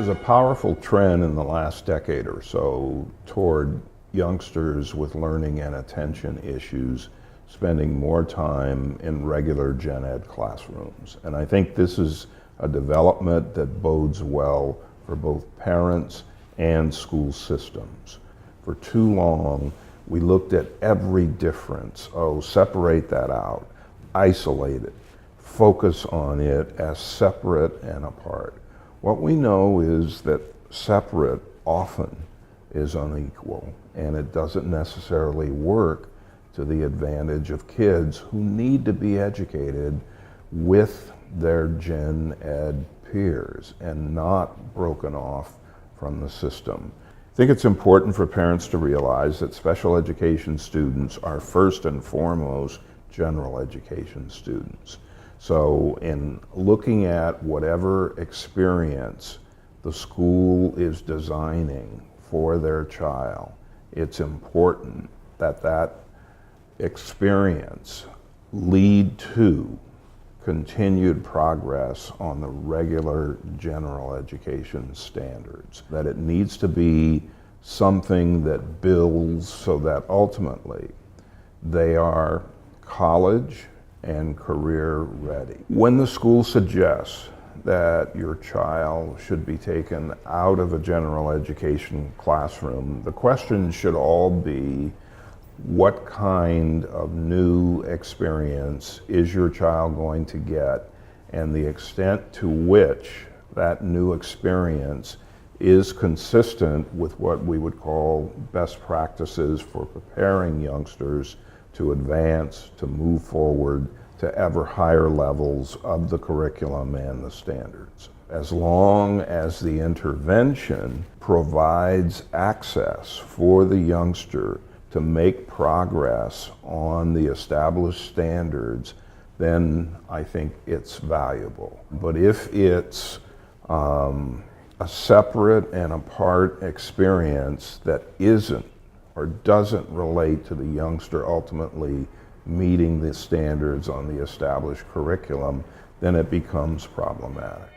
There's a powerful trend in the last decade or so toward youngsters with learning and attention issues spending more time in regular gen ed classrooms. And I think this is a development that bodes well for both parents and school systems. For too long, we looked at every difference. Oh, separate that out, isolate it, focus on it as separate and apart. What we know is that separate often is unequal, and it doesn't necessarily work to the advantage of kids who need to be educated with their gen ed peers and not broken off from the system. I think it's important for parents to realize that special education students are first and foremost general education students. So in looking at whatever experience the school is designing for their child, it's important that that experience lead to continued progress on the regular general education standards. That it needs to be something that builds so that ultimately they are college and career ready. When the school suggests that your child should be taken out of a general education classroom, the question should all be, what kind of new experience is your child going to get, and the extent to which that new experience is consistent with what we would call best practices for preparing youngsters to advance, to move forward to ever higher levels of the curriculum and the standards. As long as the intervention provides access for the youngster to make progress on the established standards, then I think it's valuable. But if it's a separate and apart experience that isn't or doesn't relate to the youngster ultimately meeting the standards on the established curriculum, then it becomes problematic.